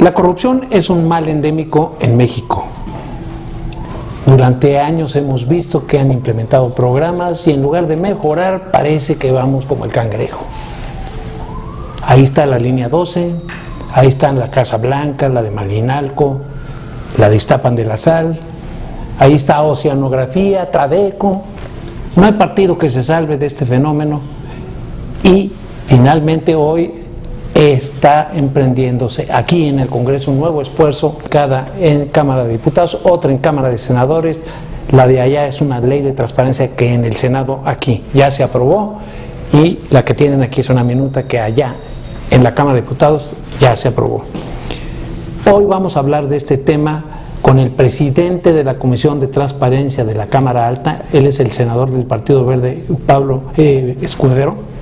La corrupción es un mal endémico en México. Durante años hemos visto que han implementado programas y en lugar de mejorar parece que vamos como el cangrejo. Ahí está la línea 12, ahí están la Casa Blanca, la de Malinalco, la de Iztapan de la Sal, ahí está Oceanografía, Tradeco. No hay partido que se salve de este fenómeno y finalmente hoy está emprendiéndose aquí en el Congreso un nuevo esfuerzo, cada en Cámara de Diputados, otra en Cámara de Senadores. La de allá es una ley de transparencia que en el Senado aquí ya se aprobó y la que tienen aquí es una minuta que allá en la Cámara de Diputados ya se aprobó. Hoy vamos a hablar de este tema con el presidente de la Comisión de Transparencia de la Cámara Alta. Él es el senador del Partido Verde, Pablo Escudero,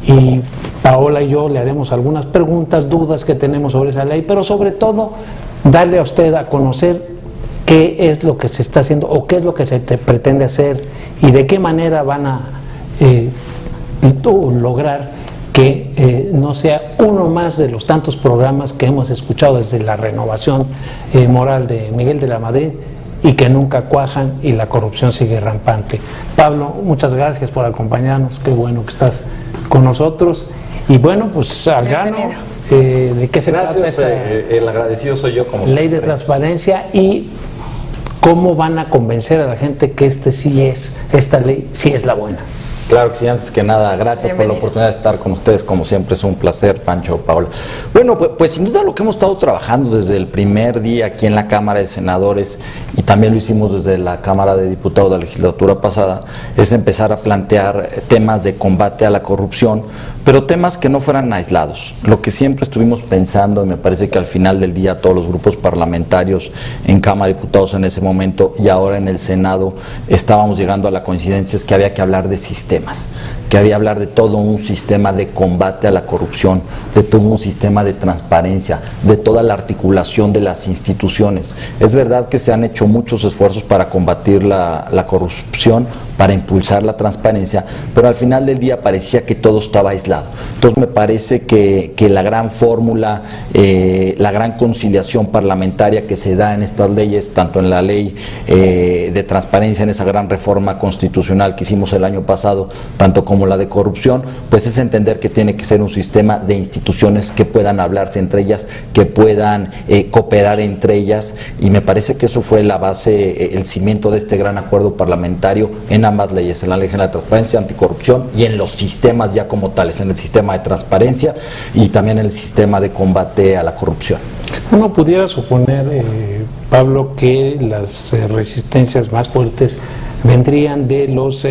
y Paola y yo le haremos algunas preguntas, dudas que tenemos sobre esa ley, pero sobre todo darle a usted a conocer qué es lo que se está haciendo o qué es lo que se pretende hacer y de qué manera van a lograr que no sea uno más de los tantos programas que hemos escuchado desde la renovación moral de Miguel de la Madrid y que nunca cuajan y la corrupción sigue rampante. Pablo, muchas gracias por acompañarnos, qué bueno que estás con nosotros. Y bueno, pues al grano, ¿de qué se trata esta el agradecido soy yo, como ley siempre. de transparencia y cómo van a convencer a la gente que esta ley sí es la buena? Claro que sí, antes que nada, gracias por la oportunidad de estar con ustedes, como siempre es un placer, Pancho, Paola. Bueno, pues sin duda lo que hemos estado trabajando desde el primer día aquí en la Cámara de Senadores y también lo hicimos desde la Cámara de Diputados de la legislatura pasada, es empezar a plantear temas de combate a la corrupción, pero temas que no fueran aislados. Lo que siempre estuvimos pensando, y me parece que al final del día todos los grupos parlamentarios en Cámara de Diputados en ese momento y ahora en el Senado estábamos llegando a la coincidencia, es que había que hablar de sistemas, que había que hablar de todo un sistema de combate a la corrupción, de todo un sistema de transparencia, de toda la articulación de las instituciones. Es verdad que se han hecho muchos esfuerzos para combatir la corrupción, para impulsar la transparencia, pero al final del día parecía que todo estaba aislado. Entonces me parece que la gran fórmula, la gran conciliación parlamentaria que se da en estas leyes, tanto en la ley de transparencia, en esa gran reforma constitucional que hicimos el año pasado, tanto como la de corrupción, pues es entender que tiene que ser un sistema de instituciones que puedan hablarse entre ellas, que puedan cooperar entre ellas, y me parece que eso fue la base, el cimiento de este gran acuerdo parlamentario en ambas leyes, en la ley general de transparencia, anticorrupción y en los sistemas ya como tales, en el sistema de transparencia y también en el sistema de combate a la corrupción. Uno pudiera suponer, Pablo, que las resistencias más fuertes vendrían de los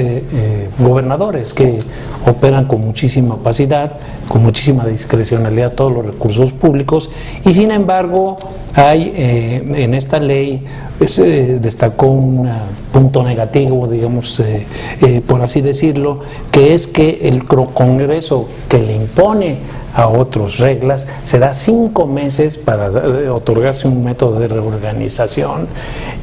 gobernadores que operan con muchísima opacidad, con muchísima discrecionalidad todos los recursos públicos, y sin embargo hay en esta ley destacó un punto negativo, digamos, por así decirlo, que es que el Congreso que le impone a otros reglas se da 5 meses para otorgarse un método de reorganización,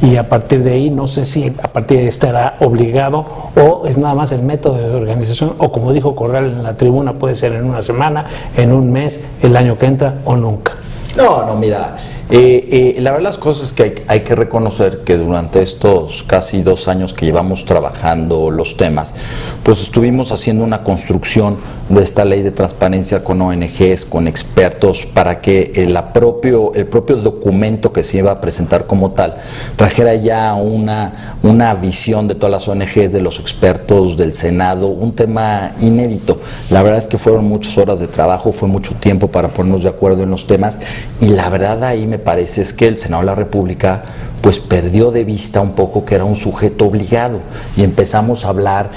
y a partir de ahí no sé si a partir de ahí estará obligado o es nada más el método de organización, o como dijo Corral en la tribuna, puede ser en una semana, en un mes, el año que entra o nunca. No, mira, la verdad las cosas es que hay que reconocer que durante estos casi 2 años que llevamos trabajando los temas, pues estuvimos haciendo una construcción de esta ley de transparencia con ONGs, con expertos, para que el propio documento que se iba a presentar como tal trajera ya una visión de todas las ONGs, de los expertos del Senado, un tema inédito. La verdad es que fueron muchas horas de trabajo, fue mucho tiempo para ponernos de acuerdo en los temas, y la verdad ahí me parece es que el Senado de la República pues perdió de vista un poco que era un sujeto obligado, y empezamos a hablar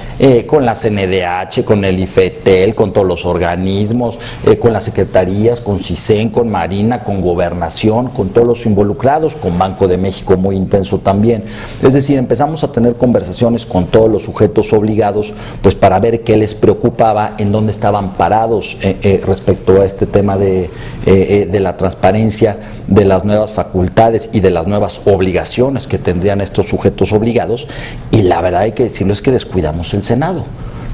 con la CNDH, con el IFETEL, con todos los organismos, con las secretarías, con CISEN, con Marina, con Gobernación, con todos los involucrados, con Banco de México muy intenso también. Es decir, empezamos a tener conversaciones con todos los sujetos obligados, pues para ver qué les preocupaba, en dónde estaban parados respecto a este tema de la transparencia, de las nuevas facultades y de las nuevas obligaciones que tendrían estos sujetos obligados. Y la verdad hay que decirlo, es que descuidamos el Senado.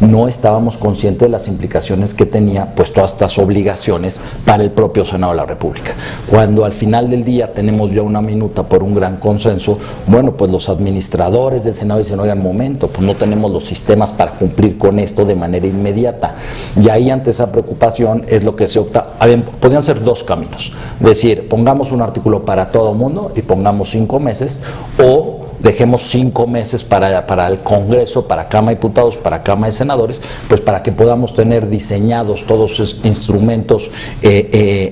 no estábamos conscientes de las implicaciones que tenía pues todas estas obligaciones para el propio Senado de la República. Cuando al final del día tenemos ya una minuta por un gran consenso, bueno, pues los administradores del Senado dicen, oigan, momento, pues no tenemos los sistemas para cumplir con esto de manera inmediata. Y ahí ante esa preocupación es lo que se opta. Podrían ser dos caminos, decir, pongamos un artículo para todo el mundo y pongamos 5 meses, o dejemos 5 meses para el Congreso, para Cámara de Diputados, para Cámara de Senadores, pues para que podamos tener diseñados todos esos instrumentos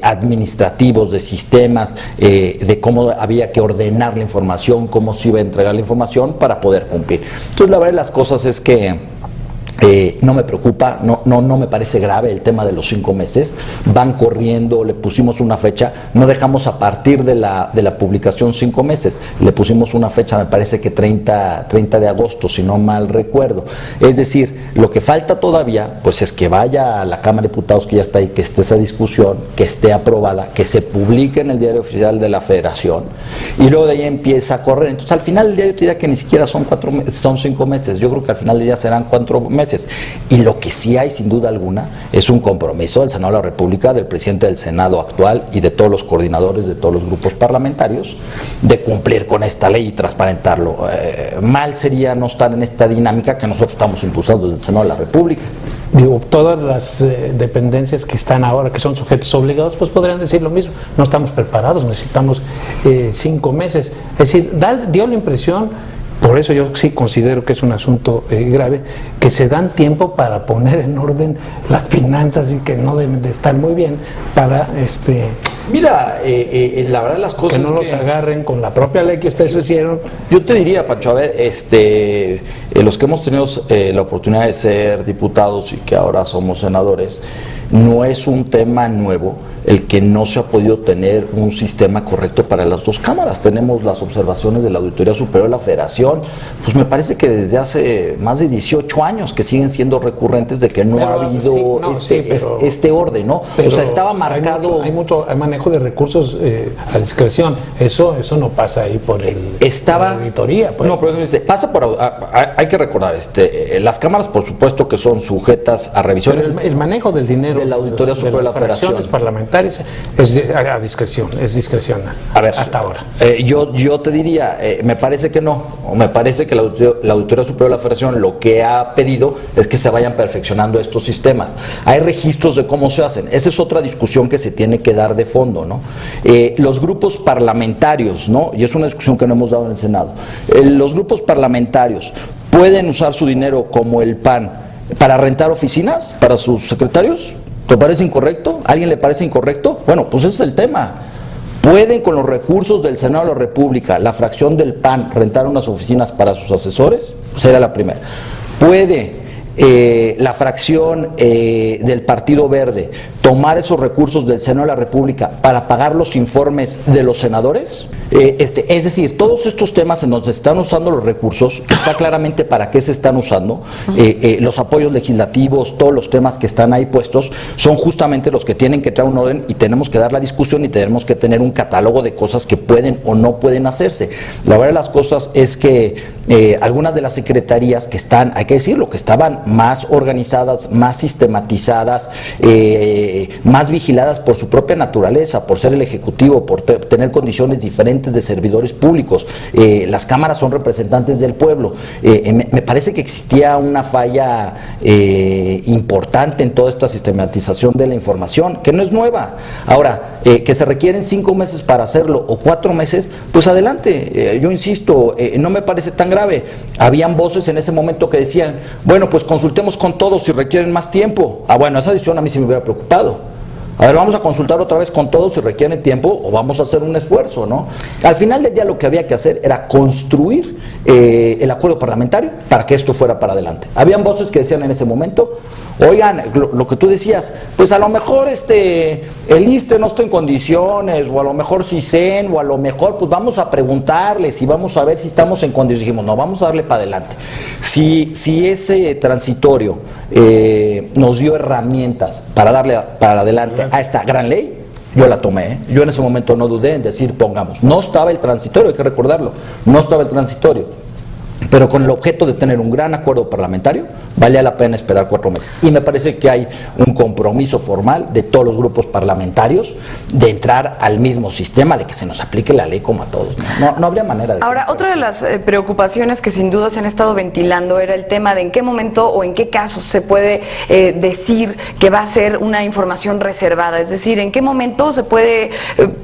administrativos, de sistemas, de cómo había que ordenar la información, cómo se iba a entregar la información para poder cumplir. Entonces, la verdad de las cosas es que no me preocupa, no me parece grave el tema de los 5 meses, van corriendo, le pusimos una fecha, no dejamos a partir de la publicación 5 meses, le pusimos una fecha, me parece que 30 de agosto, si no mal recuerdo. Es decir, lo que falta todavía, pues es que vaya a la Cámara de Diputados, que ya está ahí, que esté esa discusión, que esté aprobada, que se publique en el Diario Oficial de la Federación, y luego de ahí empieza a correr. Entonces, al final del día yo te diría que ni siquiera son 5 meses, yo creo que al final del día serán 4 meses. Y lo que sí hay, sin duda alguna, es un compromiso del Senado de la República, del presidente del Senado actual y de todos los coordinadores de todos los grupos parlamentarios, de cumplir con esta ley y transparentarlo. Mal sería no estar en esta dinámica que nosotros estamos impulsando desde el Senado de la República. Digo, todas las dependencias que están ahora, que son sujetos obligados, pues podrían decir lo mismo. No estamos preparados, necesitamos 5 meses. Es decir, dio la impresión. Por eso yo sí considero que es un asunto grave, que se dan tiempo para poner en orden las finanzas y que no deben de estar muy bien para Mira, la verdad de las cosas que no los agarren con la propia ley que ustedes hicieron. Yo te diría, Pancho, a ver, los que hemos tenido la oportunidad de ser diputados y que ahora somos senadores, no es un tema nuevo el que no se ha podido tener un sistema correcto para las dos cámaras. Tenemos las observaciones de la Auditoría Superior de la Federación, pues me parece que desde hace más de 18 años que siguen siendo recurrentes de que no ha habido este orden, ¿no? O sea, estaba marcado... Hay mucho manejo de recursos a discreción, eso no pasa ahí por la auditoría. Pues. No, pero pasa por... hay que recordar, las cámaras por supuesto que son sujetas a revisiones. Pero el manejo del dinero de la Auditoría Superior de la Federación parlamentarias es a discreción, es discrecional. A ver, hasta ahora. Yo te diría, me parece que no, me parece que la Auditoría Superior de la Federación lo que ha pedido es que se vayan perfeccionando estos sistemas. Hay registros de cómo se hacen, esa es otra discusión que se tiene que dar de fondo, ¿no? Los grupos parlamentarios, ¿no? Y es una discusión que no hemos dado en el Senado. Los grupos parlamentarios pueden usar su dinero como el PAN para rentar oficinas para sus secretarios. ¿Te parece incorrecto? ¿A alguien le parece incorrecto? Bueno, pues ese es el tema. ¿Pueden con los recursos del Senado de la República, la fracción del PAN, rentar unas oficinas para sus asesores? Sería la primera. ¿Puede la fracción del Partido Verde tomar esos recursos del Senado de la República para pagar los informes de los senadores? Es decir, todos estos temas en donde se están usando los recursos, está claramente para qué se están usando, los apoyos legislativos, todos los temas que están ahí puestos, son justamente los que tienen que traer un orden y tenemos que dar la discusión y tenemos que tener un catálogo de cosas que pueden o no pueden hacerse. La verdad de las cosas es que algunas de las secretarías que están, hay que decirlo, que estaban más organizadas, más sistematizadas, más vigiladas por su propia naturaleza, por ser el Ejecutivo, por tener condiciones diferentes de servidores públicos. Las cámaras son representantes del pueblo. Me parece que existía una falla importante en toda esta sistematización de la información, que no es nueva. Ahora, que se requieren 5 meses para hacerlo o 4 meses, pues adelante. Yo insisto, no me parece tan grave. Habían voces en ese momento que decían, bueno, pues consultemos con todos si requieren más tiempo. Bueno, esa decisión a mí sí me hubiera preocupado. A ver, vamos a consultar otra vez con todos si requieren tiempo o vamos a hacer un esfuerzo, ¿no? Al final del día lo que había que hacer era construir el acuerdo parlamentario para que esto fuera para adelante. Habían voces que decían en ese momento, oigan, lo que tú decías, pues a lo mejor el ISSSTE no está en condiciones, o a lo mejor CISEN, o a lo mejor pues vamos a preguntarles y vamos a ver si estamos en condiciones. Dijimos, no, vamos a darle para adelante. Si ese transitorio nos dio herramientas para darle para adelante a esta gran ley, yo la tomé, yo en ese momento no dudé en decir pongamos. No estaba el transitorio, hay que recordarlo, no estaba el transitorio, pero con el objeto de tener un gran acuerdo parlamentario valía la pena esperar 4 meses. Y me parece que hay un compromiso formal de todos los grupos parlamentarios de entrar al mismo sistema, de que se nos aplique la ley como a todos. No habría manera de... Ahora, otra de las preocupaciones que sin duda se han estado ventilando era el tema de en qué momento o en qué casos se puede decir que va a ser una información reservada, es decir, en qué momento se puede,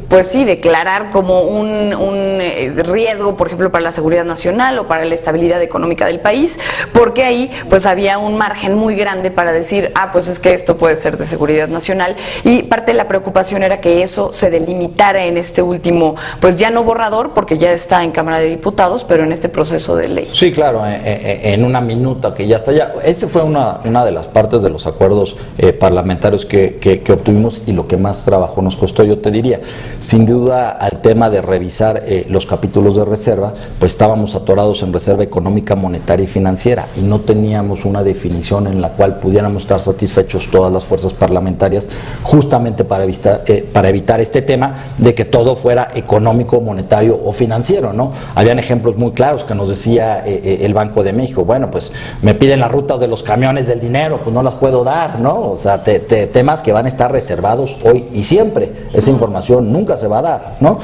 pues sí, declarar como un riesgo, por ejemplo, para la seguridad nacional o para la estabilidad económica del país, porque ahí pues había un margen muy grande para decir, pues es que esto puede ser de seguridad nacional, y parte de la preocupación era que eso se delimitara en este último, pues ya no borrador, porque ya está en Cámara de Diputados, pero en este proceso de ley. Sí, claro, en una minuta que ya está ya. Ese fue una de las partes de los acuerdos parlamentarios que obtuvimos, y lo que más trabajo nos costó, yo te diría. Sin duda, al tema de revisar los capítulos de reserva, pues estábamos atorados en reserva económica, monetaria y financiera, y no teníamos una definición en la cual pudiéramos estar satisfechos todas las fuerzas parlamentarias, justamente para evitar este tema de que todo fuera económico, monetario o financiero, ¿no? Habían ejemplos muy claros que nos decía el Banco de México, bueno, pues me piden las rutas de los camiones del dinero, pues no las puedo dar, ¿no? O sea, temas que van a estar reservados hoy y siempre, esa información nunca se va a dar, ¿no?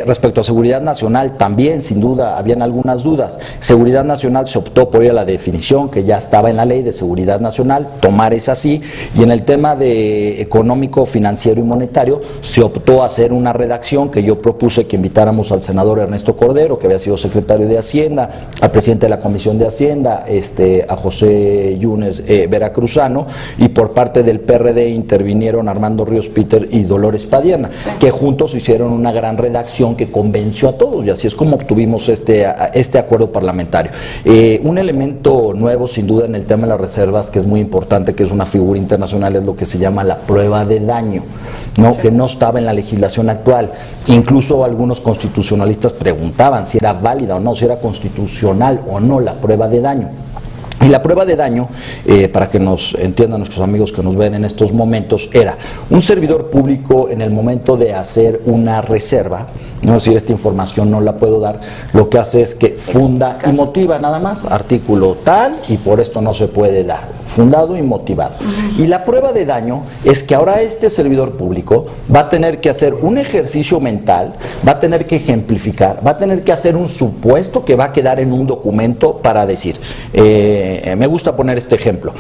Respecto a seguridad nacional, también sin duda habían algunas dudas. Seguridad nacional se optó por ir a la definición que ya estaba en la ley de seguridad nacional, tomar esa así, y en el tema de económico, financiero y monetario se optó a hacer una redacción que yo propuse que invitáramos al senador Ernesto Cordero, que había sido secretario de Hacienda, al presidente de la Comisión de Hacienda, a José Yunes Veracruzano, y por parte del PRD intervinieron Armando Ríos Peter y Dolores Padierna, que juntos hicieron una gran redacción que convenció a todos, y así es como obtuvimos este acuerdo parlamentario. Un elemento nuevo sin duda en el tema de las reservas, que es muy importante, que es una figura internacional, es lo que se llama la prueba de daño, ¿no? Que no estaba en la legislación actual. Incluso algunos constitucionalistas preguntaban si era válida o no, si era constitucional o no la prueba de daño. Y la prueba de daño, para que nos entiendan nuestros amigos que nos ven en estos momentos, era un servidor público en el momento de hacer una reserva, no decir esta información no la puedo dar, lo que hace es que funda y motiva nada más, artículo tal y por esto no se puede dar, fundado y motivado. Y la prueba de daño es que ahora este servidor público va a tener que hacer un ejercicio mental, va a tener que ejemplificar, va a tener que hacer un supuesto que va a quedar en un documento para decir, me gusta poner este ejemplo,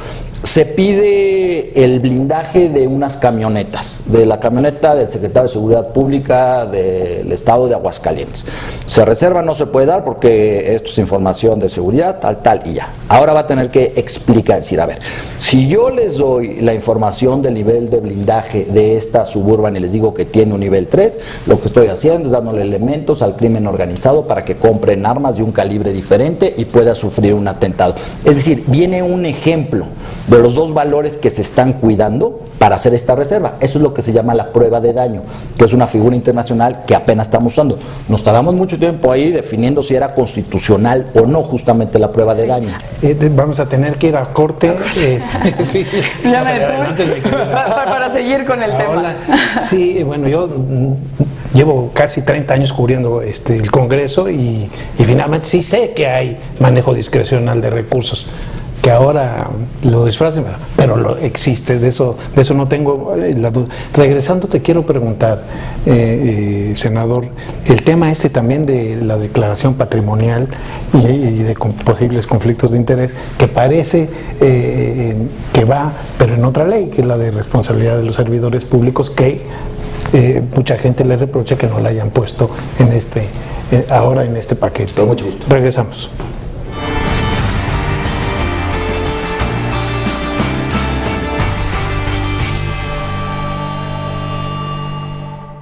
se pide el blindaje de unas camionetas, de la camioneta del secretario de Seguridad Pública del Estado de Aguascalientes. Se reserva, no se puede dar porque esto es información de seguridad, tal, y ya. Ahora va a tener que explicar, decir, a ver, si yo les doy la información del nivel de blindaje de esta Suburban y les digo que tiene un nivel 3, lo que estoy haciendo es dándole elementos al crimen organizado para que compren armas de un calibre diferente y pueda sufrir un atentado. Es decir, viene un ejemplo de los dos valores que se están cuidando para hacer esta reserva. Eso es lo que se llama la prueba de daño, que es una figura internacional que apenas estamos usando. Nos tardamos mucho tiempo ahí definiendo si era constitucional o no justamente la prueba de daño. Vamos a tener que ir a corte. Sí. Para seguir con el tema. Sí, bueno, yo llevo casi 30 años cubriendo el Congreso y finalmente sí sé que hay manejo discrecional de recursos, que ahora lo disfracen, pero existe, de eso no tengo la duda. Regresando, te quiero preguntar, senador, el tema también de la declaración patrimonial y de posibles conflictos de interés, que parece que va, pero en otra ley, que es la de responsabilidad de los servidores públicos, que mucha gente le reprocha que no la hayan puesto en ahora en este paquete. Con mucho gusto. Regresamos.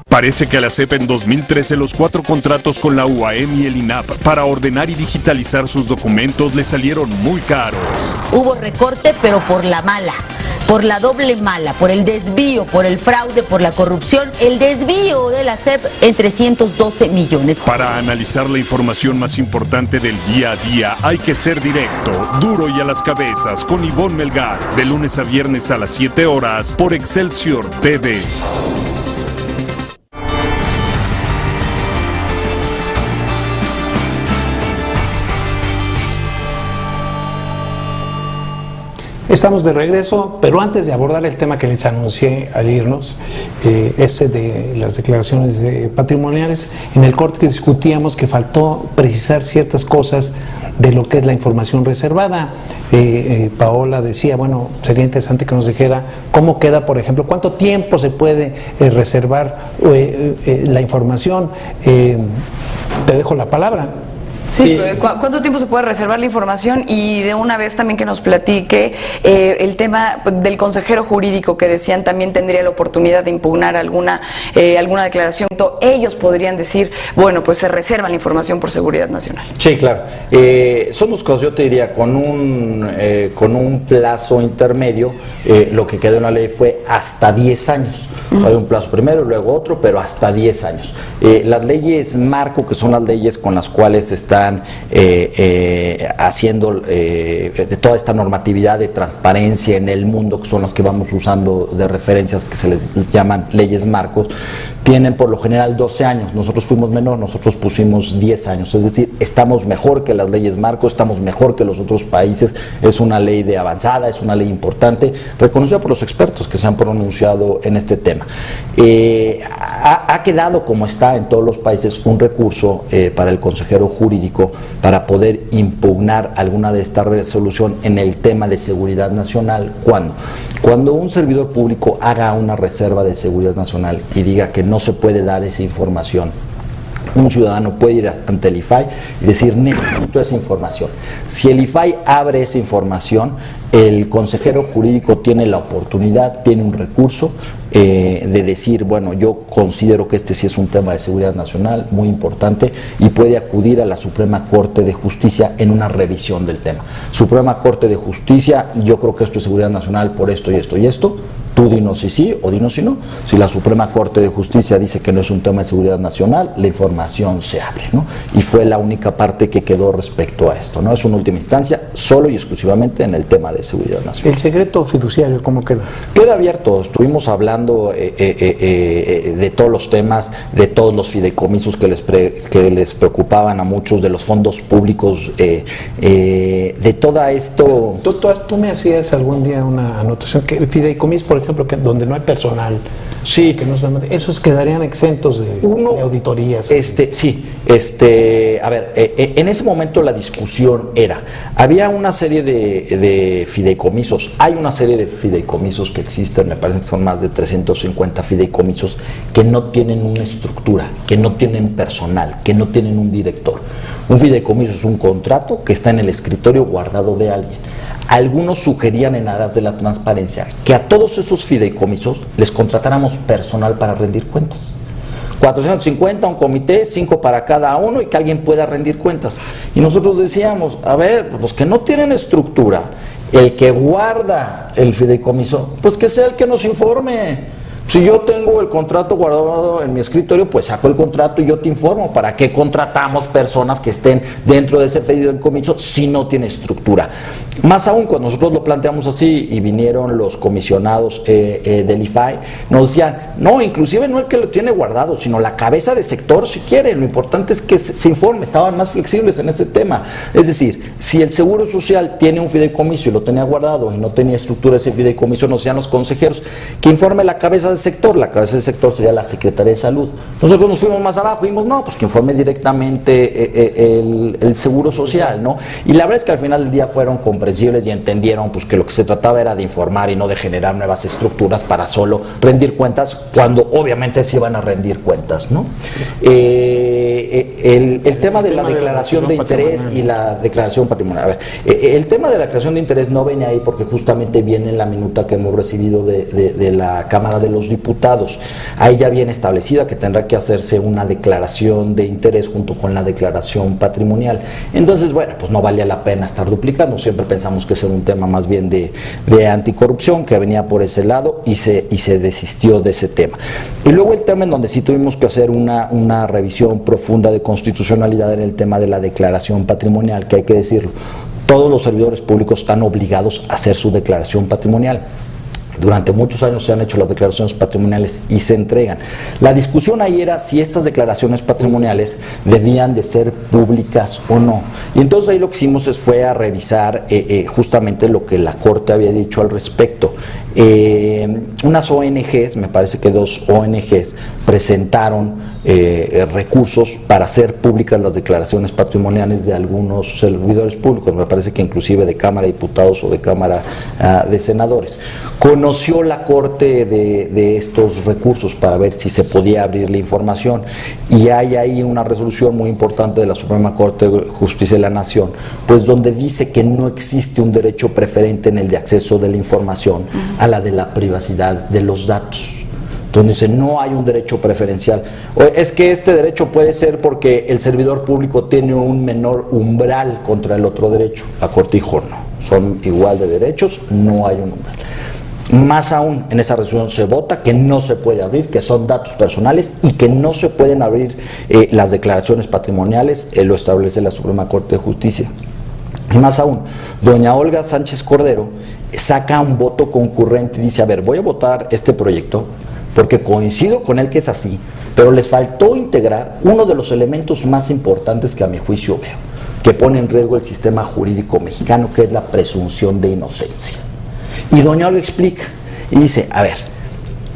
Parece que a la CEP en 2013 los 4 contratos con la UAM y el INAP para ordenar y digitalizar sus documentos le salieron muy caros. Hubo recorte, pero por la mala, por la doble mala, por el desvío, por el fraude, por la corrupción. El desvío de la CEP en 312 millones. Para analizar la información más importante del día a día hay que ser directo, duro y a las cabezas con Ivonne Melgar, de lunes a viernes a las 7 horas por Excelsior TV. Estamos de regreso, pero antes de abordar el tema que les anuncié al irnos, de las declaraciones patrimoniales, en el corte que discutíamos que faltó precisar ciertas cosas de lo que es la información reservada. Paola decía, bueno, sería interesante que nos dijera cómo queda, por ejemplo, cuánto tiempo se puede reservar la información. Te dejo la palabra. Sí. ¿Cuánto tiempo se puede reservar la información? Y de una vez también que nos platique el tema del consejero jurídico, que decían también tendría la oportunidad de impugnar alguna declaración. Ellos podrían decir, bueno, pues se reserva la información por seguridad nacional. Sí, claro. Son dos cosas, yo te diría, con un plazo intermedio, lo que quedó en la ley fue hasta 10 años. Hay un plazo primero y luego otro, pero hasta 10 años. Las leyes marco, que son las leyes con las cuales están haciendo de toda esta normatividad de transparencia en el mundo, que son las que vamos usando de referencias, que se les llaman leyes marcos, tienen por lo general 12 años. Nosotros fuimos menor, nosotros pusimos 10 años. Es decir, estamos mejor que las leyes marcos, estamos mejor que los otros países. Es una ley de avanzada, es una ley importante, reconocida por los expertos que se han pronunciado en este tema. Ha quedado, como está en todos los países, un recurso para el consejero jurídico para poder impugnar alguna de esta resolución en el tema de seguridad nacional. Cuando un servidor público haga una reserva de seguridad nacional y diga que no se puede dar esa información, un ciudadano puede ir ante el IFAI y decir, necesito esa información. Si el IFAI abre esa información, el consejero jurídico tiene la oportunidad, tiene un recurso de decir, bueno, yo considero que este sí es un tema de seguridad nacional muy importante, y puede acudir a la Suprema Corte de Justicia en una revisión del tema. Suprema Corte de Justicia, yo creo que esto es seguridad nacional por esto y esto y esto. Tú dinos si sí o dinos si no. Si la Suprema Corte de Justicia dice que no es un tema de seguridad nacional, la información se abre, ¿no? Y fue la única parte que quedó respecto a esto, ¿no? Es una última instancia solo y exclusivamente en el tema de seguridad nacional. ¿El secreto fiduciario cómo queda? Queda abierto. Estuvimos hablando de todos los temas, de todos los fideicomisos que les preocupaban a muchos, de los fondos públicos, de todo esto. Tú me hacías algún día una anotación que el fideicomiso, por ejemplo, que donde no hay personal, sí, que no, esos quedarían exentos de auditorías. A ver, en ese momento la discusión había una serie de fideicomisos, hay una serie de fideicomisos que existen, me parece que son más de 350 fideicomisos que no tienen una estructura, que no tienen personal, que no tienen un director. Un fideicomiso es un contrato que está en el escritorio guardado de alguien. Algunos sugerían, en aras de la transparencia, que a todos esos fideicomisos les contratáramos personal para rendir cuentas. 450, un comité, 5 para cada uno, y que alguien pueda rendir cuentas. Y nosotros decíamos, a ver, los que no tienen estructura, el que guarda el fideicomiso, pues que sea el que nos informe. Si yo tengo el contrato guardado en mi escritorio, pues saco el contrato y yo te informo. ¿Para qué contratamos personas que estén dentro de ese fideicomiso si no tiene estructura? Más aún, cuando nosotros lo planteamos así y vinieron los comisionados del IFAI, nos decían, no, inclusive no el que lo tiene guardado, sino la cabeza de sector si quiere. Lo importante es que se informe. Estaban más flexibles en este tema. Es decir, si el Seguro Social tiene un fideicomiso y lo tenía guardado y no tenía estructura ese fideicomiso, nos decían los consejeros que informe la cabeza de sector. La cabeza del sector sería la Secretaría de Salud. Nosotros nos fuimos más abajo y dijimos, no, pues que informe directamente el Seguro Social, ¿no? Y la verdad es que al final del día fueron comprensibles y entendieron pues que lo que se trataba era de informar y no de generar nuevas estructuras para solo rendir cuentas, cuando obviamente se iban a rendir cuentas, ¿no? El tema de la declaración de interés y la declaración patrimonial. A ver, el tema de la declaración de interés no viene ahí porque justamente viene en la minuta que hemos recibido de la Cámara de los Diputados. Ahí ya viene establecida que tendrá que hacerse una declaración de interés junto con la declaración patrimonial. Entonces, bueno, pues no valía la pena estar duplicando. Siempre pensamos que ese era un tema más bien de anticorrupción, que venía por ese lado, y se desistió de ese tema. Y luego el tema en donde sí tuvimos que hacer una revisión profunda de constitucionalidad en el tema de la declaración patrimonial, que hay que decirlo, todos los servidores públicos están obligados a hacer su declaración patrimonial. Durante muchos años se han hecho las declaraciones patrimoniales y se entregan. La discusión ahí era si estas declaraciones patrimoniales debían de ser públicas o no. Y entonces ahí lo que hicimos fue a revisar justamente lo que la Corte había dicho al respecto. Unas ONGs, me parece que 2 ONGs, presentaron recursos para hacer públicas las declaraciones patrimoniales de algunos servidores públicos, me parece que inclusive de Cámara de Diputados o de Cámara de Senadores. Conoció la Corte de estos recursos para ver si se podía abrir la información, y hay ahí una resolución muy importante de la Suprema Corte de Justicia de la Nación, pues donde dice que no existe un derecho preferente en el de acceso de la información a la de la privacidad de los datos. Entonces dice, no hay un derecho preferencial. Es que este derecho puede ser porque el servidor público tiene un menor umbral contra el otro derecho. La Corte dijo no, son igual de derechos, no hay un umbral. Más aún, en esa resolución se vota que no se puede abrir, que son datos personales y que no se pueden abrir las declaraciones patrimoniales, lo establece la Suprema Corte de Justicia. Y más aún, doña Olga Sánchez Cordero saca un voto concurrente y dice, a ver, voy a votar este proyecto porque coincido con él que es así, pero les faltó integrar uno de los elementos más importantes que a mi juicio veo, que pone en riesgo el sistema jurídico mexicano, que es la presunción de inocencia. Y doña Olga explica y dice, a ver,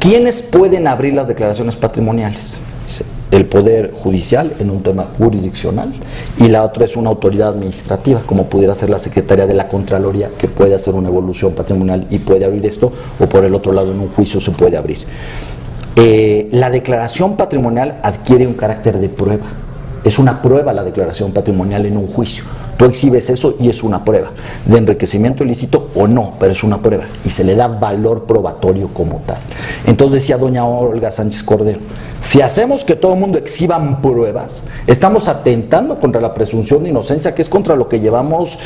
¿quiénes pueden abrir las declaraciones patrimoniales? Dice, el Poder Judicial en un tema jurisdiccional, y la otra es una autoridad administrativa, como pudiera ser la Secretaría de la Contraloría, que puede hacer una evolución patrimonial y puede abrir esto, o por el otro lado en un juicio se puede abrir. La declaración patrimonial adquiere un carácter de prueba. Es una prueba la declaración patrimonial en un juicio. Tú exhibes eso y es una prueba de enriquecimiento ilícito o no, pero es una prueba y se le da valor probatorio como tal. Entonces decía doña Olga Sánchez Cordero, si hacemos que todo el mundo exhiban pruebas, estamos atentando contra la presunción de inocencia, que es contra lo que llevamos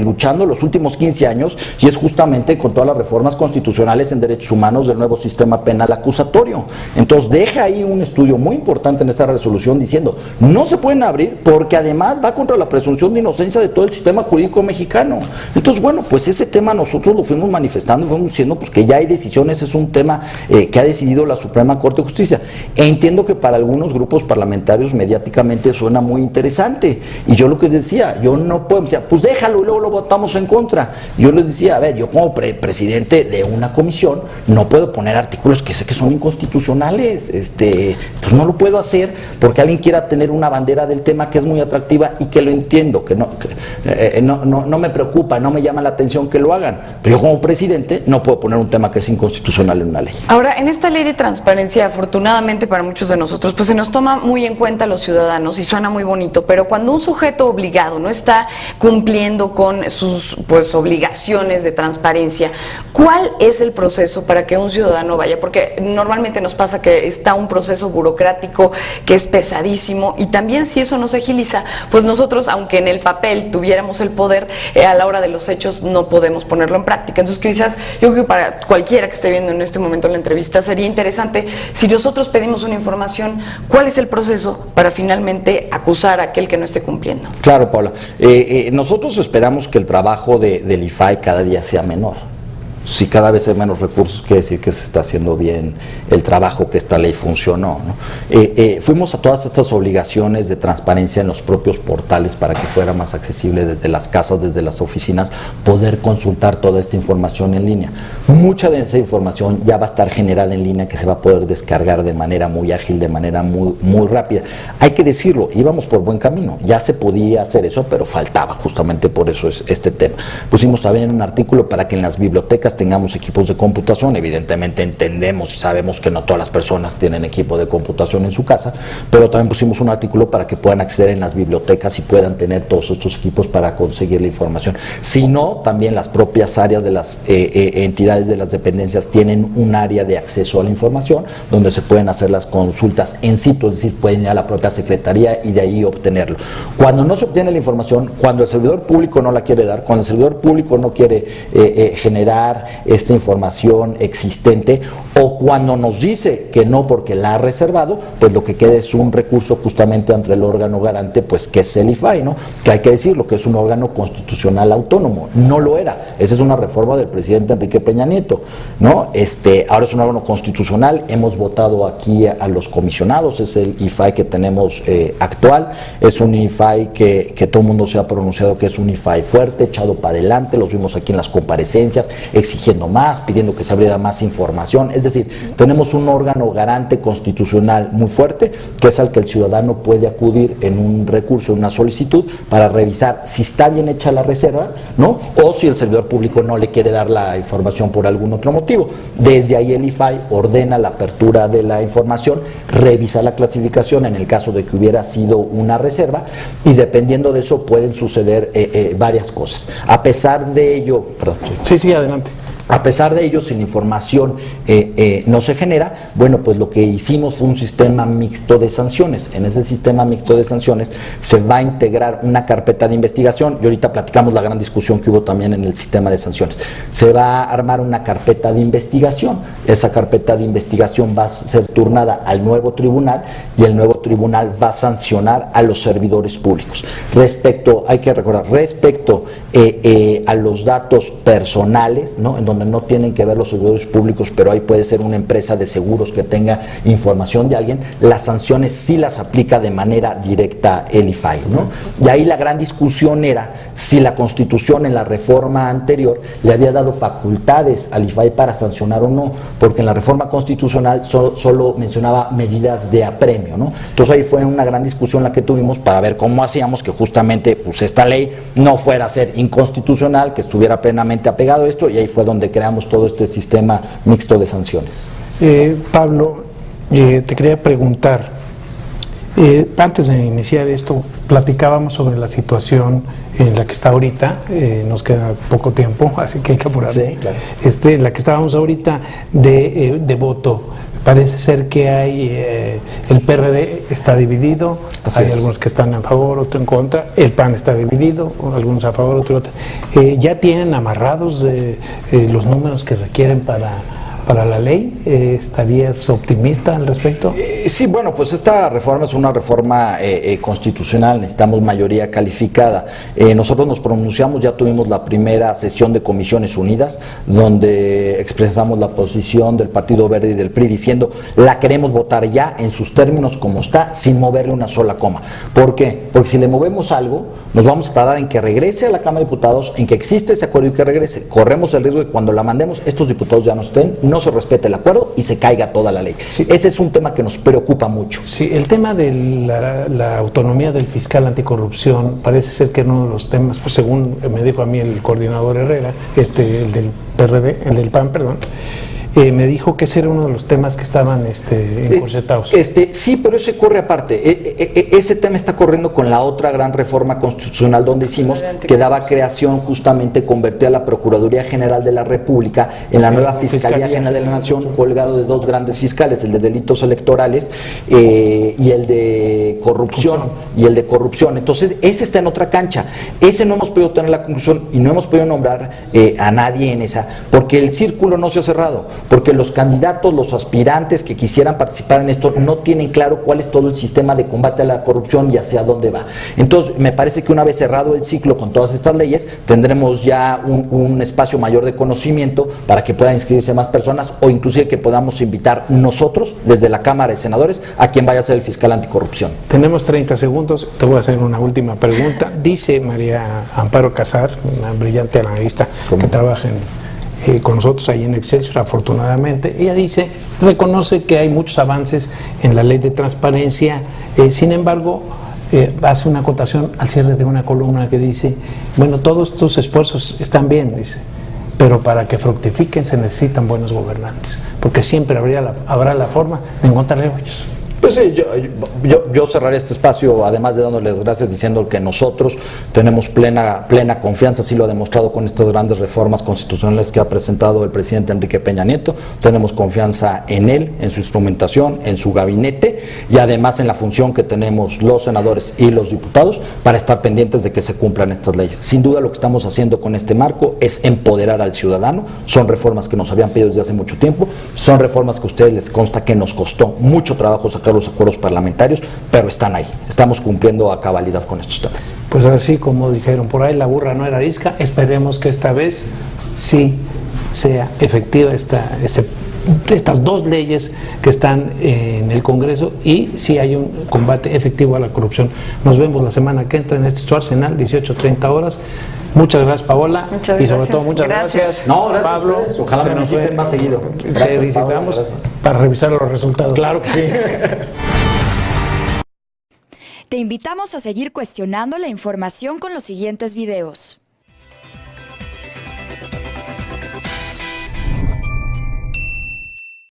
luchando los últimos 15 años, y es justamente con todas las reformas constitucionales en derechos humanos del nuevo sistema penal acusatorio. Entonces deja ahí un estudio muy importante en esta resolución diciendo, no se pueden abrir porque además va contra la presunción de inocencia de todo el sistema jurídico mexicano. Entonces, bueno, pues ese tema nosotros lo fuimos manifestando, fuimos diciendo pues que ya hay decisiones, es un tema que ha decidido la Suprema Corte de Justicia. Entiendo que para algunos grupos parlamentarios mediáticamente suena muy interesante, y yo lo que decía, yo no puedo, decía, pues déjalo y luego lo votamos en contra. Yo les decía, a ver, yo como presidente de una comisión no puedo poner artículos que sé que son inconstitucionales, pues no lo puedo hacer porque alguien quiera tener una bandera del tema que es muy atractiva y que lo entiendo, que no me preocupa, no me llama la atención que lo hagan, pero yo como presidente no puedo poner un tema que es inconstitucional en una ley. Ahora, en esta ley de transparencia, afortunadamente para muchos de nosotros, pues se nos toma muy en cuenta a los ciudadanos y suena muy bonito, pero cuando un sujeto obligado no está cumpliendo con sus obligaciones de transparencia, ¿cuál es el proceso para que un ciudadano vaya? Porque normalmente nos pasa que está un proceso burocrático que es pesadísimo, y también si eso no se agiliza, pues nosotros, aunque en el papel tuviéramos el poder, a la hora de los hechos no podemos ponerlo en práctica. Entonces quizás yo creo que para cualquiera que esté viendo en este momento la entrevista sería interesante, si nosotros pedimos una información, ¿cuál es el proceso para finalmente acusar a aquel que no esté cumpliendo? Claro, Paula. Nosotros esperamos que el trabajo del IFAI cada día sea menor. Si cada vez hay menos recursos, quiere decir que se está haciendo bien el trabajo, que esta ley funcionó, ¿no? Fuimos a todas estas obligaciones de transparencia en los propios portales para que fuera más accesible desde las casas, desde las oficinas, poder consultar toda esta información en línea. Mucha de esa información ya va a estar generada en línea, que se va a poder descargar de manera muy ágil, de manera muy rápida. Hay que decirlo, íbamos por buen camino, ya se podía hacer eso, pero faltaba, justamente por eso es este tema. Pusimos también un artículo para que en las bibliotecas tengamos equipos de computación. Evidentemente entendemos y sabemos que no todas las personas tienen equipo de computación en su casa, pero también pusimos un artículo para que puedan acceder en las bibliotecas y puedan tener todos estos equipos para conseguir la información. Si no, también las propias áreas de las entidades de las dependencias tienen un área de acceso a la información donde se pueden hacer las consultas en sitio, es decir, pueden ir a la propia secretaría y de ahí obtenerlo. Cuando no se obtiene la información, cuando el servidor público no la quiere dar, cuando el servidor público no quiere generar revisar esta información existente, o cuando nos dice que no porque la ha reservado, pues lo que queda es un recurso justamente ante el órgano garante, pues que es el IFAI, ¿no? Que hay que decirlo, que es un órgano constitucional autónomo. No lo era. Esa es una reforma del presidente Enrique Peña Nieto, ¿no? Ahora es un órgano constitucional. Hemos votado aquí a los comisionados. Es el IFAI que tenemos actual. Es un IFAI que todo el mundo se ha pronunciado que es un IFAI fuerte, echado para adelante. Los vimos aquí en las comparecencias, exigiendo más, pidiendo que se abriera más información. Es decir, tenemos un órgano garante constitucional muy fuerte, que es al que el ciudadano puede acudir en un recurso, en una solicitud, para revisar si está bien hecha la reserva, ¿no? O si el servidor público no le quiere dar la información por algún otro motivo. Desde ahí el IFAI ordena la apertura de la información, revisa la clasificación en el caso de que hubiera sido una reserva, y dependiendo de eso pueden suceder varias cosas. A pesar de ello, perdón. Sí, adelante. A pesar de ello, si la información no se genera, bueno, pues lo que hicimos fue un sistema mixto de sanciones. En ese sistema mixto de sanciones se va a integrar una carpeta de investigación, y ahorita platicamos la gran discusión que hubo también en el sistema de sanciones. Se va a armar una carpeta de investigación. Esa carpeta de investigación va a ser turnada al nuevo tribunal, y el nuevo tribunal va a sancionar a los servidores públicos. Hay que recordar, respecto a los datos personales, ¿no? En donde no tienen que ver los servidores públicos, pero ahí puede ser una empresa de seguros que tenga información de alguien, las sanciones sí las aplica de manera directa el IFAI, ¿no? Y ahí la gran discusión era si la Constitución en la reforma anterior le había dado facultades al IFAI para sancionar o no, porque en la reforma constitucional solo mencionaba medidas de apremio, ¿no? Entonces ahí fue una gran discusión la que tuvimos para ver cómo hacíamos que justamente pues esta ley no fuera a ser inconstitucional, que estuviera plenamente apegado a esto, y ahí fue donde creamos todo este sistema mixto de sanciones. Pablo, te quería preguntar, antes de iniciar esto, platicábamos sobre la situación en la que está ahorita, nos queda poco tiempo, así que hay que apurar. Sí, claro. En la que estábamos ahorita de voto. Parece ser que hay, el PRD está dividido, hay algunos que están a favor, otros en contra, el PAN está dividido, algunos a favor, otros ¿ya tienen amarrados los números que requieren para la ley? ¿Estarías optimista al respecto? Sí, bueno, pues esta reforma es una reforma constitucional, necesitamos mayoría calificada. Nosotros nos pronunciamos, ya tuvimos la primera sesión de Comisiones Unidas, donde expresamos la posición del Partido Verde y del PRI, diciendo, la queremos votar ya en sus términos como está, sin moverle una sola coma. ¿Por qué? Porque si le movemos algo, nos vamos a tardar en que regrese a la Cámara de Diputados, en que existe ese acuerdo y que regrese. Corremos el riesgo de que cuando la mandemos, estos diputados ya no estén, no se respete el acuerdo y se caiga toda la ley. Sí. Ese es un tema que nos preocupa mucho. Sí, el tema de la autonomía del fiscal anticorrupción parece ser que uno de los temas, pues según me dijo a mí el coordinador Herrera, el del PRD, el del PAN, perdón, me dijo que ese era uno de los temas que estaban encorsetados. Sí, pero ese corre aparte. Ese tema está corriendo con la otra gran reforma constitucional donde hicimos que daba creación, justamente convertía a la Procuraduría General de la República en la nueva Fiscalía General de la Nación, colgado de dos grandes fiscales, el de delitos electorales y el de corrupción. Entonces, ese está en otra cancha. Ese no hemos podido tener la conclusión y no hemos podido nombrar a nadie en esa, porque el círculo no se ha cerrado. Porque los candidatos, los aspirantes que quisieran participar en esto no tienen claro cuál es todo el sistema de combate a la corrupción y hacia dónde va. Entonces, me parece que una vez cerrado el ciclo con todas estas leyes, tendremos ya un espacio mayor de conocimiento para que puedan inscribirse más personas, o inclusive que podamos invitar nosotros, desde la Cámara de Senadores, a quien vaya a ser el fiscal anticorrupción. Tenemos 30 segundos, te voy a hacer una última pregunta. Dice María Amparo Casar, una brillante analista que trabaja con nosotros ahí en Excelsior, afortunadamente. Ella dice, reconoce que hay muchos avances en la ley de transparencia, sin embargo, hace una acotación al cierre de una columna que dice, bueno, todos estos esfuerzos están bien, dice, pero para que fructifiquen se necesitan buenos gobernantes, porque siempre habrá la forma de encontrar hoyos. Pues sí, yo cerraré este espacio, además de dándoles gracias, diciendo que nosotros tenemos plena confianza, así lo ha demostrado con estas grandes reformas constitucionales que ha presentado el presidente Enrique Peña Nieto. Tenemos confianza en él, en su instrumentación, en su gabinete y además en la función que tenemos los senadores y los diputados para estar pendientes de que se cumplan estas leyes. Sin duda lo que estamos haciendo con este marco es empoderar al ciudadano. Son reformas que nos habían pedido desde hace mucho tiempo, son reformas que a ustedes les consta que nos costó mucho trabajo sacar los acuerdos parlamentarios, pero están ahí. Estamos cumpliendo a cabalidad con estos temas. Pues así como dijeron, por ahí la burra no era arisca, esperemos que esta vez sí sea efectiva estas dos leyes que están en el Congreso y sí hay un combate efectivo a la corrupción. Nos vemos la semana que entra en este su Arsenal, 18:30 horas. Muchas gracias, Paola. Muchas y sobre gracias. todo muchas gracias. No, gracias Pablo. a ustedes. Ojalá me visiten más seguido. Te visitamos para revisar los resultados. Claro que sí. Te invitamos a seguir cuestionando la información con los siguientes videos.